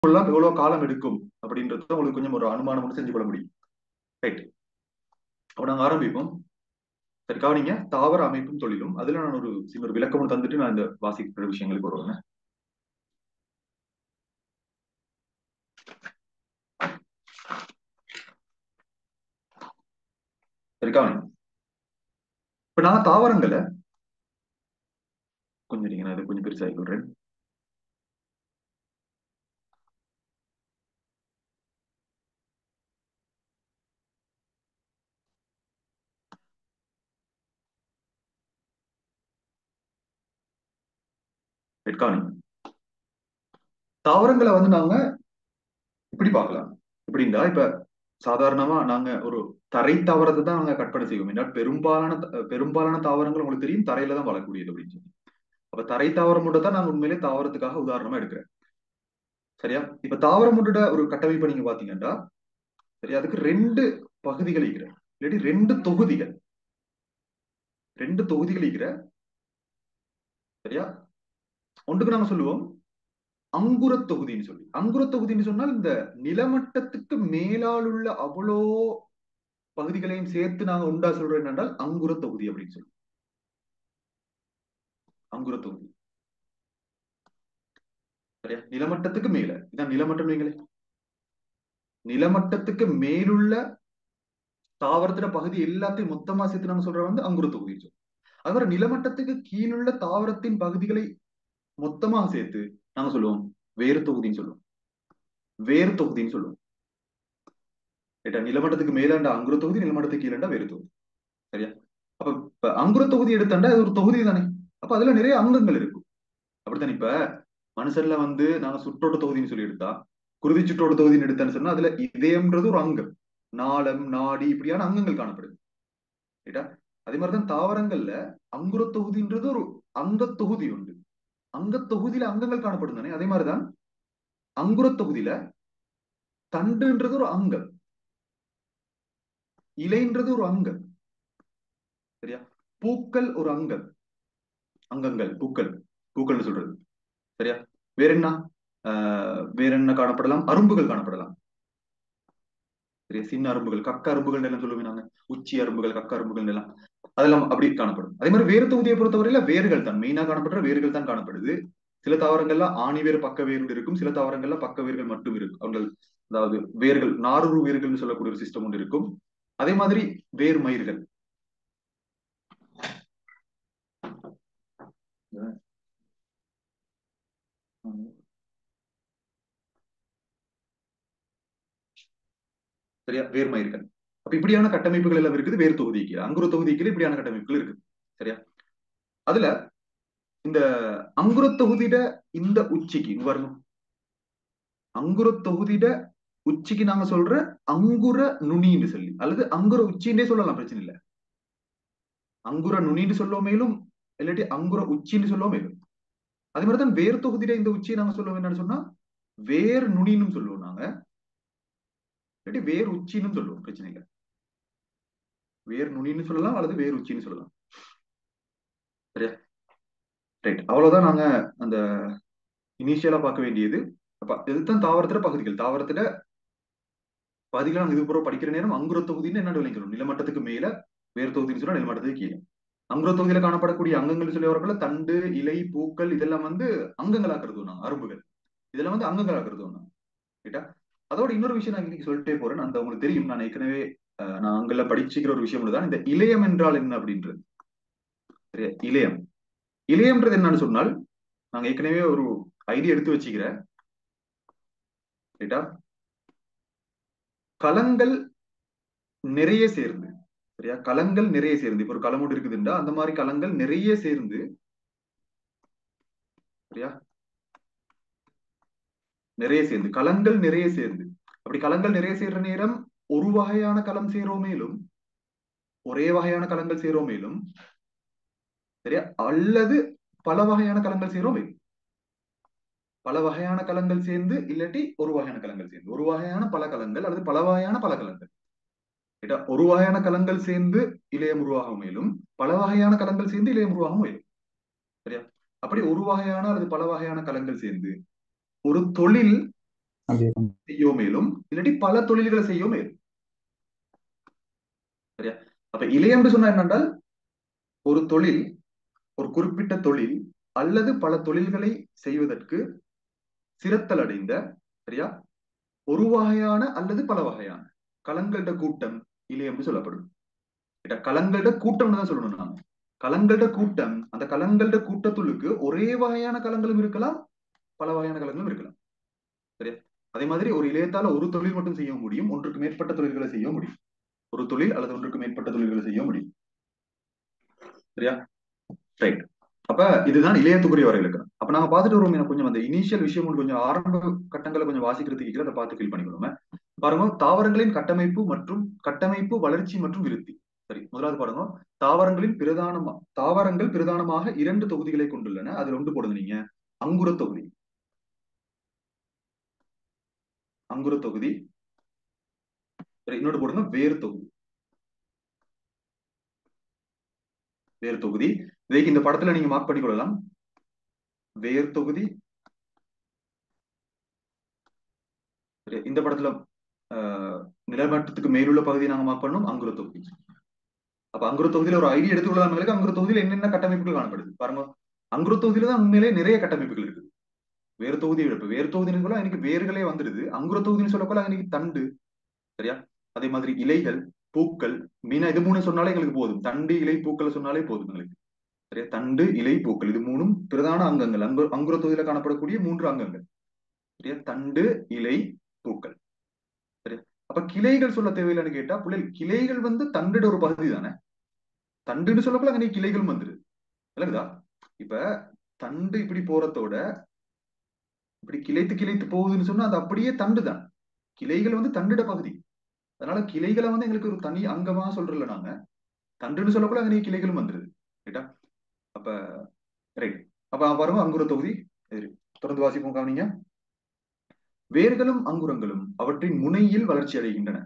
எவ்வளவு காலம் எடுக்கும் அப்படின்றத உங்களுக்கு கொஞ்சம் ஒரு அனுமானம் மட்டும் செஞ்சு கொள்ள முடியும். ரைட், அப்ப நாங்க ஆரம்பிப்போம். சரி, கவனிங்க. தாவர அமைப்பும் தொழிலும், அதுல நான் ஒரு சின்ன விளக்கம் தந்துட்டு நான் இந்த வாசிக்கிற விஷயங்களுக்கு வருவேன். சரி, கவனிங்க. இப்ப நான் தாவரங்களை கொஞ்சம் நீங்க நான் இதை கொஞ்சம் பெருசாகி விடுறேன். கவனிங்க. தாவரங்களை வந்து நாங்க இப்படி பார்க்கலாம். எப்படின்னா, இப்ப சாதாரணமா நாங்க ஒரு தரை தாவரத்தை தான் நாங்க கற்பனை செய்வோம். ஏன்னா பெரும்பாலான தாவரங்கள் உங்களுக்கு தெரியும் தரையில தான் வாழக்கூடியது அப்படின்னு சொல்லி. அப்ப தரை தாவரம் மட்டும் தான் நாங்க உண்மையிலே தாவரத்துக்காக உதாரணமா எடுக்கிறேன். சரியா? இப்ப தாவரம் மட்டும் ஒரு கட்டமைப்பை நீங்க பாத்தீங்கன்னா, சரி, அதுக்கு ரெண்டு பகுதிகள் இருக்கிற, இல்லாட்டி ரெண்டு தொகுதிகள் இருக்கிற. சரியா? ஒன்றுக்கு நாங்க சொல்லுவோம் அங்குர தொகுதின்னு சொல்லி. அங்குர தொகுதின்னு சொன்னால் இந்த நிலமட்டத்துக்கு மேலால் உள்ள அவ்வளோ பகுதிகளையும் சேர்த்து நாங்க உண்டா சொல்றோம் என்றால் அங்குர தொகுதி அப்படின்னு சொல்லி. அங்குர தொகுதி. சரியா? நிலமட்டத்துக்கு மேல இதான் நிலமட்டம். நீங்களே நிலமட்டத்துக்கு மேலுள்ள தாவரத்துல பகுதி எல்லாத்தையும் மொத்தமா சேர்த்து நாங்க சொல்ற வந்து அங்குர தொகுதின்னு சொல்லி. அதுவரை நிலமட்டத்துக்கு கீழுள்ள தாவரத்தின் பகுதிகளை மொத்தமா சேர்த்து நாங்க சொல்லுவோம் வேறு தொகுதின்னு சொல்லுவோம். வேறு தொகுதின்னு சொல்லுவோம். ஏட்டா, நிலமட்டத்துக்கு மேலாண்டா அங்குர தொகுதி, நிலமட்டத்துக்கு கீழண்டா வேறு தொகுதி. சரியா? அப்ப இப்ப அங்குர தொகுதி எடுத்தாண்டா அது ஒரு தொகுதி தானே. அப்ப அதுல நிறைய அங்கங்கள் இருக்கும். அப்படித்தானே? இப்ப மனுஷன்ல வந்து நாங்க சுற்றோட்ட தொகுதின்னு சொல்லி எடுத்தா, குருதி சுற்றோட்ட தொகுதின்னு எடுத்தான்னு சொன்னா அதுல இதயம்ன்றது ஒரு அங்கம். நாளம், நாடி இப்படியான அங்கங்கள் காணப்படுது. ரைட்டா? அதே மாதிரிதான் தாவரங்கள்ல அங்குர தொகுதின்றது ஒரு அங்க தொகுதி உண்டு. அங்க தொகுதியில அங்கங்கள் காணப்படும் தானே. அதே மாதிரிதான் அங்குர தொகுதியில தண்டுன்றது ஒரு அங்கம், இலைன்றது ஒரு அங்கம். சரியா? பூக்கள் ஒரு அங்கம். அங்கங்கள், பூக்கள், பூக்கள்னு சொல்றது. சரியா? வேற என்ன? வேற என்ன காணப்படலாம்? அரும்புகள் காணப்படலாம். சரியா? சின்ன அரும்புகள், கக்க அரும்புகள் எல்லாம் சொல்லுவேன் நாங்க. உச்சி அரும்புகள், கக்க அரும்புகள் எல்லாம் அதெல்லாம் அப்படி காணப்படும். அதே மாதிரி வேறு தொகுதியை பொறுத்தவரையில வேர்கள் தான் மெயினா காணப்படுற வேர்கள் தான் காணப்படுது. சில தாவரங்கள்ல ஆணி வேறு பக்க வேர்கள் இருக்கும், சில தாவரங்கள்ல பக்க வேர்கள் மட்டும் இருக்கும். அவங்கள் அதாவது வேர்கள் நாரூறு வேர்கள்னு சொல்லக்கூடிய ஒரு சிஸ்டம் ஒன்று இருக்கும். அதே மாதிரி வேர் மயிர்கள். சரியா? வேர் மயிர்கள். அப்ப இப்படியான கட்டமைப்புகள் எல்லாம் இருக்குது வேர் தொகுதிக்கு. அங்குர தொகுதிக்கு இப்படியான கட்டமைப்புகள் இருக்கு. சரியா? அதுல இந்த அங்குர தொகுதியிட இந்த உச்சிக்கு வரணும். அங்குர தொகுதியிட உச்சிக்கு நாங்க சொல்ற அங்குர நுனின்னு சொல்லி, அல்லது அங்குர உச்சின்னே சொல்லலாம், பிரச்சனை இல்லை. அங்குர நுனின்னு சொல்லுவோம் மேலும், இல்லாட்டி அங்குர உச்சின்னு சொல்லுவோம் மேலும். அதே மாதிரிதான் வேர் தொகுதியில இந்த உச்சியை நாங்க சொல்லுவோம் என்னன்னு சொன்னா வேர் நுனின்னு சொல்லுவோம் நாங்க, இல்லாட்டி வேர் உச்சின்னு சொல்லுவோம், பிரச்சனை இல்லை. வேர் நுனின்னு சொல்லலாம் அல்லது வேர் உச்சின்னு சொல்லலாம். சரியா? ரைட், அவ்வளவுதான் நாங்க அந்த இனிஷியலா பார்க்க வேண்டியது. அப்ப இதுதான் தாவரத்துல பகுதிகள். தாவரத்துல பகுதிகளை நாங்க இதுபுறம் படிக்கிற நேரம் அங்குர தொகுதின்னு என்ன விளங்கிறோம். நிலமட்டத்துக்கு மேல வேர் தொகுதின்னு சொன்னா நிலமட்டத்துக்கு கீழே. அங்குர தொகுதியில காணப்படக்கூடிய அங்கங்கள் சொல்லி வரப்பல தண்டு, இலை, பூக்கள் இதெல்லாம் வந்து அங்கங்களாக்குறது நாங்க, அரும்புகள் இதெல்லாம் வந்து அங்கங்களாக்குறது ஒண்ணு. ரைட்டா? அதோட இன்னொரு விஷயம் நான் இன்னைக்கு சொல்லிட்டே போறேன். அந்த உங்களுக்கு தெரியும், நான் ஏற்கனவே நான் அங்கெல்லாம் படிச்சுக்கிற ஒரு விஷயம் தான் இந்த இலையம் என்றால் என்ன அப்படின்றது. சரியா? இலையம், இலையம்ன்றது என்னன்னு சொன்னால் நாங்க ஏற்கனவே ஒரு ஐடியா எடுத்து வச்சுக்கிறேன். ரைட்டா? களங்கள் நிறைய சேர்ந்து, சரியா, களங்கள் நிறைய சேர்ந்து, இப்ப ஒரு களமோடு இருக்குதுண்டா அந்த மாதிரி களங்கள் நிறைய சேர்ந்து, சரியா, நிறைய சேர்ந்து களங்கள் நிறைய சேர்ந்து, அப்படி களங்கள் நிறைய சேர்ற நேரம் ஒரு வகையான களம் சேரும் மேலும், ஒரே வகையான களங்கள் சேரும் மேலும், சரியா, அல்லது பல வகையான களங்கள் சேரும் மேலும். பல வகையான களங்கள் சேர்ந்து, இல்லாட்டி ஒரு வகையான களங்கள் சேர்ந்து, ஒரு வகையான பல களங்கள் அல்லது பல வகையான பல களங்கள். ஒரு வகையான களங்கள் சேர்ந்து இளையம் உருவாக மேலும், பல வகையான களங்கள் சேர்ந்து இளையம் உருவாக மேலும். சரியா? அப்படி ஒரு வகையான அல்லது பல வகையான களங்கள் சேர்ந்து ஒரு தொழில் அதேதான். செய்யோ மேலும், இல்லாட்டி பல தொழில்களை செய்யோ மேலும். சரியா? அப்ப இளையம்னு சொன்னா என்னென்றால் ஒரு தொழில், ஒரு குறிப்பிட்ட தொழில் அல்லது பல தொழில்களை செய்வதற்கு சிரத்தல் அடைந்த, சரியா, ஒரு வகையான அல்லது பல வகையான கலங்கள்ட கூட்டம் இலை என்று சொல்லப்படும். கலங்கள்ட கூட்டம்னு தான் சொல்லணும் நாம. கலங்கள்ட கூட்டம், அந்த கலங்கள்ட கூட்டத்துள்ளுக்கு ஒரே வகையான கலங்களும் இருக்கலாம், பல வகையான கலங்களும் இருக்கலாம். சரியா? அதே மாதிரி ஒரு இளையத்தால ஒரு தொழில் மட்டும் செய்ய முடியும், ஒன்றுக்கு மேற்பட்ட தொழில்களை செய்ய முடியும். ஒரு தொழில் அல்லது ஒன்றுக்கு மேற்பட்ட தொழில்களை செய்ய முடியும். சரியா? ரைட். அப்ப இதுதான் இளையத்துக்குரிய வரைவிலக்கணம். அப்ப நாங்க பார்த்துட்டு வருவோம். எனக்கு கொஞ்சம் அந்த இனிஷியல் விஷயம் கொஞ்சம் ஆரம்ப கட்டங்களை கொஞ்சம் வாசிக்கிறதுக்கு அதை பார்த்து ஃபீல் பண்ணிக்கணும். பாருங்க, தாவரங்களின் கட்டமைப்பு மற்றும் கட்டமைப்பு, வளர்ச்சி மற்றும் விருத்தி. சரி, முதலாவது பாருங்க, தாவரங்கள் பிரதானமாக இரண்டு தொகுதிகளை கொண்டுள்ளன. அதுல ஒன்று போடுங்க நீங்க, அங்குர தொகுதி. அங்குர தொகுதி. சரி, இன்னொன்று போடுங்க, வேர் தொகுதி. வேர் தொகுதி. இதைக்கு இந்த படத்துல நீங்க மார்க் பண்ணிக்கொள்ளலாம். வேர் தொகுதி. சரி, இந்த படத்துல நிலமட்டத்துக்கு மேலுள்ள பகுதியை நாங்க மார்க் பண்ணோம், அங்குர தொகுதி. அப்ப அங்குர தொகுதியில ஒரு ஐடியா எடுத்துக்கொள்ளலாம். அங்குர தொகுதியில என்னென்ன கட்டமைப்புகள் காணப்படுது பாருங்க. அங்குர தொகுதியில தான் உண்மையிலேயே நிறைய கட்டமைப்புகள் இருக்கு. வேறு தொகுதி இழப்பு, வேறு தொகுதின்னு சொல்ல எனக்கு வேர்களே வந்துடுது. அங்குர தொகுதின்னு சொல்லக்கூட எனக்கு தண்டு. சரியா? அதே மாதிரி இலைகள், பூக்கள், மீனா இது மூணு சொன்னாலே எங்களுக்கு போதும். தண்டு, இலை, பூக்களை சொன்னாலே போதும் எங்களுக்கு. சரியா? தண்டு, இலை, பூக்கள் இது மூணும் பிரதான அங்கங்கள். அங்குர தொகுதியில காணப்படக்கூடிய மூன்று அங்கங்கள். சரியா? தண்டு, இலை, பூக்கள். சரியா? அப்ப கிளைகள் சொல்ல தேவையில்லைன்னு கேட்டா, பிள்ளைகள் கிளைகள் வந்து தண்டுட ஒரு பகுதி தானே. தண்டுன்னு சொல்லக்குள்ள அங்க கிளைகளும் வந்துருது. விளங்குதா? இப்ப தண்டு இப்படி போறதோட இப்படி கிளைத்து கிளைத்து போகுதுன்னு சொன்னா அது அப்படியே தண்டு தான். கிளைகள் வந்து தண்டுட பகுதி. அதனால கிளைகளை வந்து எங்களுக்கு ஒரு தனி அங்கமா சொல்றல நாங்க. தண்டுன்னு சொல்லக்குள்ள அங்க கிளைகளும் வந்துருது. ரைட்டா? அப்ப ரைட். அப்ப பாருங்க, அங்குர தொகுதி. சரி, தொடர்ந்து வாசிப்போம், கவனிங்க. வேர்களும் அங்குரங்களும் அவற்றின் முனையில் வளர்ச்சி அடைகின்றன.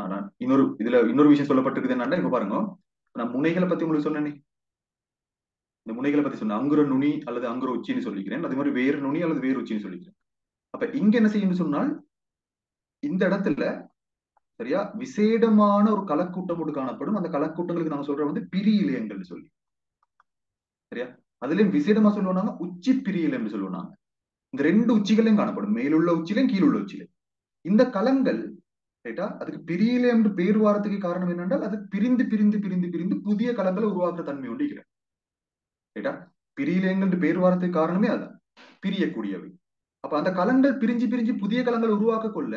ஆனா இன்னொரு விஷயம் சொல்லப்பட்டிருக்குது என்னன்னா, இப்ப பாருங்க, நான் முனைகளை பத்தி உங்களுக்கு சொன்னேனே. இந்த முனைகளை பத்தி சொன்ன அங்குர நுனி அல்லது அங்குர உச்சின்னு சொல்லிக்கிறேன். அதே மாதிரி வேர் நுனி அல்லது வேர் உச்சின்னு சொல்லிக்கிறேன். அப்ப இங்க என்ன செய்யணும்னு சொன்னால், இந்த இடத்துல சரியா விசேடமான ஒரு கலக்கூட்டம் ஒன்று காணப்படும். அந்த கலக்கூட்டங்களுக்கு நாங்க சொல்ற வந்து பிரி இலையங்கள் சொல்லி. சரியா? அதுலயும் விசேடமா சொல்லுவாங்க உச்சி பிரியிலை என்று சொல்லுவாங்க. இந்த ரெண்டு உச்சிகளையும் காணப்படும், மேலுள்ள உச்சிலையும் கீழுள்ள உச்சிலையும். இந்த கலங்கள் ரைட்டா, அதுக்கு பிரியிலை என்று பேர் வாரத்துக்கு காரணம் என்னென்றால் அது பிரிந்து பிரிந்து பிரிந்து பிரிந்து புதிய கலங்களை உருவாக்குற தன்மை உண்டு. ரைட்டா? பிரியிலைங்கள் பேர் வாரத்துக்கு காரணமே அதான், பிரியக்கூடியவை. அப்ப அந்த கலங்கள் பிரிஞ்சு பிரிஞ்சு புதிய கலங்களை உருவாக்க கொள்ள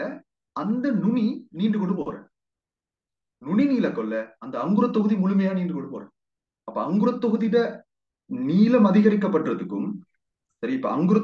அந்த நுனி நீண்டு கொண்டு போற நுனி நீள கொள்ள அந்த அங்குர தொகுதி முழுமையா நீண்டு கொண்டு போற. அப்ப அங்குர தொகுதியிட நீளம் அதிகரிக்கப்பட்டதுக்கும் சரி, இப்ப அங்குர